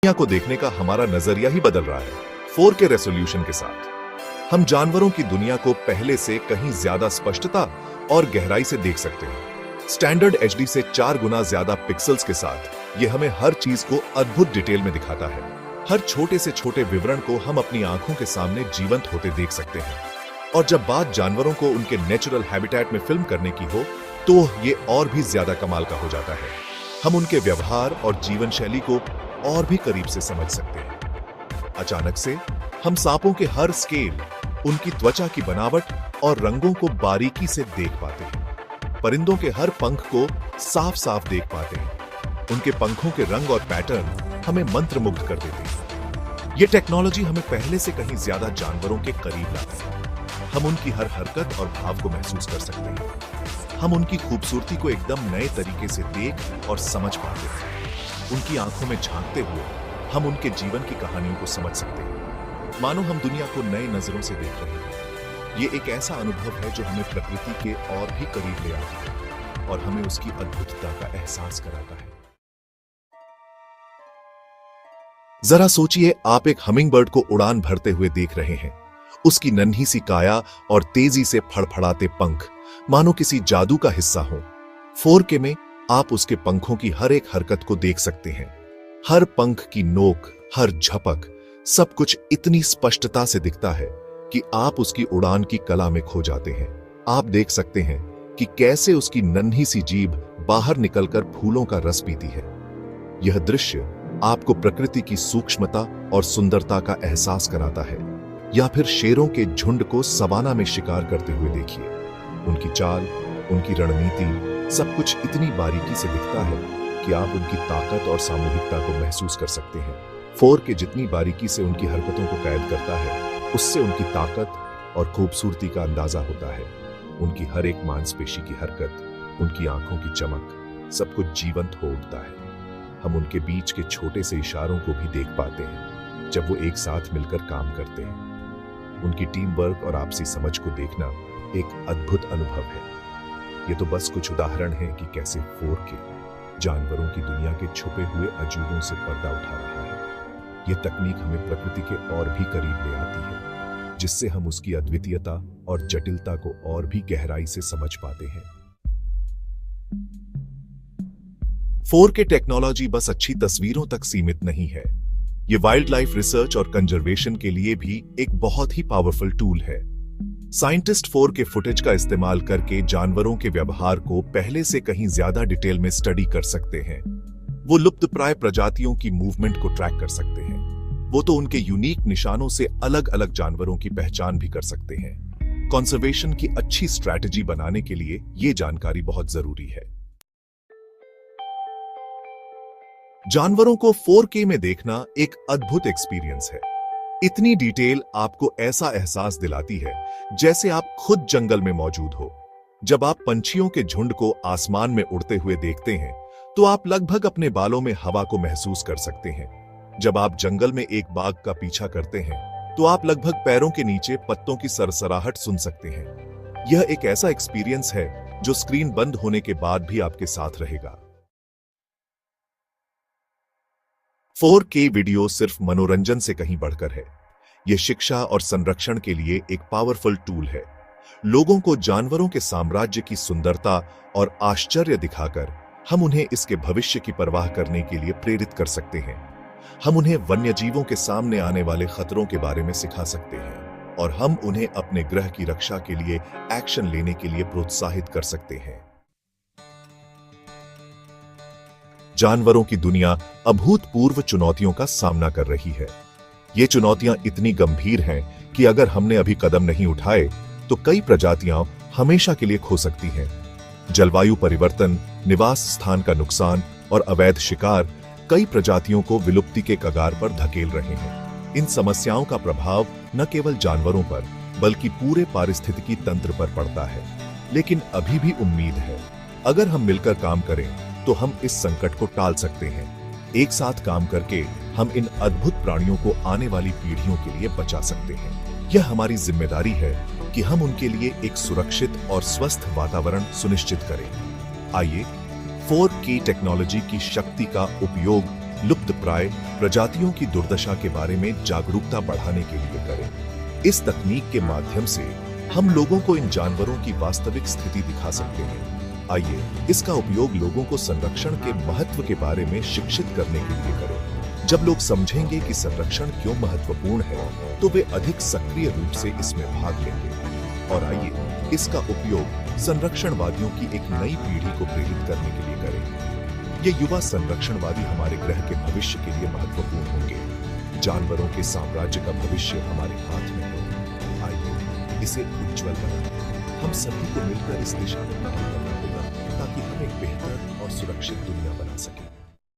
दुनिया को देखने का हमारा नजरिया ही बदल रहा है 4K रेजोल्यूशन के साथ। हम जानवरों की दुनिया को पहले से कहीं ज्यादा स्पष्टता और गहराई से देख सकते हैं। स्टैंडर्ड HD से 4 गुना ज्यादा पिक्सल्स के साथ ये हमें हर चीज को अद्भुत डिटेल में दिखाता है। हर छोटे से छोटे विवरण को हम अपनी आंखों के सामने जीवंत होते देख सकते हैं। और जब बात जानवरों को उनके नेचुरल हैबिटेट में फिल्म करने की हो तो ये और भी ज्यादा कमाल का हो जाता है। हम उनके व्यवहार और जीवन शैली को और भी करीब से समझ सकते हैं। अचानक से हम सांपों के हर स्केल, उनकी त्वचा की बनावट और रंगों को बारीकी से देख पाते हैं। परिंदों के हर पंख को साफ साफ देख पाते हैं। उनके पंखों के रंग और पैटर्न हमें मंत्रमुग्ध कर देते हैं। ये टेक्नोलॉजी हमें पहले से कहीं ज्यादा जानवरों के करीब लाती है। हम उनकी हर हरकत और भाव को महसूस कर सकते हैं। हम उनकी खूबसूरती को एकदम नए तरीके से देख और समझ पाते हैं। उनकी आंखों में झांकते हुए हम उनके जीवन की कहानियों को समझ सकते हैं, मानो हम दुनिया को नए नजरों से देख रहे हैं। ये एक ऐसा अनुभव है जो हमें प्रकृति के और भी करीब ले आता है और हमें उसकी अद्भुतता का एहसास कराता है। जरा सोचिए, आप एक हमिंगबर्ड को उड़ान भरते हुए देख रहे हैं। उसकी नन्ही सी काया और तेजी से फड़फड़ाते पंख मानो किसी जादू का हिस्सा हो। 4K में आप उसके पंखों की हर एक हरकत को देख सकते हैं। हर पंख की नोक, हर झपक, सब कुछ इतनी स्पष्टता से दिखता है कि आप उसकी उड़ान की कला में खो जाते हैं। आप देख सकते हैं कि कैसे उसकी नन्ही सी जीभ बाहर निकलकर फूलों का रस पीती है। यह दृश्य आपको प्रकृति की सूक्ष्मता और सुंदरता का एहसास कराता है। या फिर शेरों के झुंड को सवाना में शिकार करते हुए देखिए। उनकी चाल, उनकी रणनीति, सब कुछ इतनी बारीकी से दिखता है कि आप उनकी ताकत और सामूहिकता को महसूस कर सकते हैं। 4K जितनी बारीकी से उनकी हरकतों को कैद करता है, उससे उनकी ताकत और खूबसूरती का अंदाजा होता है। उनकी हर एक मांसपेशी की हरकत, उनकी आंखों की चमक, सब कुछ जीवंत हो उठता है। हम उनके बीच के छोटे से इशारों को भी देख पाते हैं जब वो एक साथ मिलकर काम करते हैं। उनकी टीम वर्क और आपसी समझ को देखना एक अद्भुत अनुभव है। ये तो बस कुछ उदाहरण हैं कि कैसे 4K जानवरों की दुनिया के छुपे हुए अजूबों से पर्दा उठा रहा है। ये तकनीक हमें प्रकृति के और भी करीब ले आती है, जिससे हम उसकी अद्वितीयता और जटिलता को और भी गहराई से समझ पाते हैं। 4K टेक्नोलॉजी बस अच्छी तस्वीरों तक सीमित नहीं है। ये वाइल्ड लाइफ रिसर्च और कंजर्वेशन के लिए भी एक बहुत ही पावरफुल टूल है। साइंटिस्ट 4K फुटेज का इस्तेमाल करके जानवरों के व्यवहार को पहले से कहीं ज्यादा डिटेल में स्टडी कर सकते हैं। वो लुप्तप्राय प्रजातियों की मूवमेंट को ट्रैक कर सकते हैं। वो तो उनके यूनिक निशानों से अलग अलग जानवरों की पहचान भी कर सकते हैं। कंजर्वेशन की अच्छी स्ट्रैटेजी बनाने के लिए ये जानकारी बहुत जरूरी है। जानवरों को 4K में देखना एक अद्भुत एक्सपीरियंस है। इतनी डिटेल आपको ऐसा एहसास दिलाती है जैसे आप खुद जंगल में मौजूद हो। जब आप पंछियों के झुंड को आसमान में उड़ते हुए देखते हैं तो आप लगभग अपने बालों में हवा को महसूस कर सकते हैं। जब आप जंगल में एक बाघ का पीछा करते हैं तो आप लगभग पैरों के नीचे पत्तों की सरसराहट सुन सकते हैं। यह एक ऐसा एक्सपीरियंस है जो स्क्रीन बंद होने के बाद भी आपके साथ रहेगा। 4K वीडियो सिर्फ मनोरंजन से कहीं बढ़कर है। यह शिक्षा और संरक्षण के लिए एक पावरफुल टूल है। लोगों को जानवरों के साम्राज्य की सुंदरता और आश्चर्य दिखाकर हम उन्हें इसके भविष्य की परवाह करने के लिए प्रेरित कर सकते हैं। हम उन्हें वन्यजीवों के सामने आने वाले खतरों के बारे में सिखा सकते हैं और हम उन्हें अपने ग्रह की रक्षा के लिए एक्शन लेने के लिए प्रोत्साहित कर सकते हैं। जानवरों की दुनिया अभूतपूर्व चुनौतियों का सामना कर रही है। ये चुनौतियां इतनी गंभीर हैं कि अगर हमने अभी कदम नहीं उठाए तो कई प्रजातियां हमेशा के लिए खो सकती हैं। जलवायु परिवर्तन, निवास स्थान का नुकसान और अवैध शिकार कई प्रजातियों को विलुप्ति के कगार पर धकेल रहे हैं। इन समस्याओं का प्रभाव न केवल जानवरों पर बल्कि पूरे पारिस्थितिकी तंत्र पर पड़ता है। लेकिन अभी भी उम्मीद है। अगर हम मिलकर काम करें तो हम इस संकट को टाल सकते हैं। एक साथ काम करके हम इन अद्भुत प्राणियों को आने वाली पीढ़ियों के लिए बचा सकते हैं। यह हमारी जिम्मेदारी है कि हम उनके लिए एक सुरक्षित और स्वस्थ वातावरण सुनिश्चित करें। आइए 4K टेक्नोलॉजी की शक्ति का उपयोग लुप्तप्राय प्रजातियों की दुर्दशा के बारे में जागरूकता बढ़ाने के लिए करें। इस तकनीक के माध्यम से हम लोगों को इन जानवरों की वास्तविक स्थिति दिखा सकते हैं। आइए इसका उपयोग लोगों को संरक्षण के महत्व के बारे में शिक्षित करने के लिए करें। जब लोग समझेंगे कि संरक्षण क्यों महत्वपूर्ण है, तो वे अधिक सक्रिय रूप से इसमें भाग लेंगे। और आइए इसका उपयोग संरक्षणवादियों की एक नई पीढ़ी को प्रेरित करने के लिए करें। ये युवा संरक्षणवादी हमारे ग्रह के भविष्य के लिए महत्वपूर्ण होंगे। जानवरों के साम्राज्य का भविष्य हमारे हाथ में है। आइए इसे उज्जवल बनाएं। हम सभी को मिलकर इस दिशा में काम करना होगा ताकि हम एक बेहतर और सुरक्षित दुनिया बना सकें।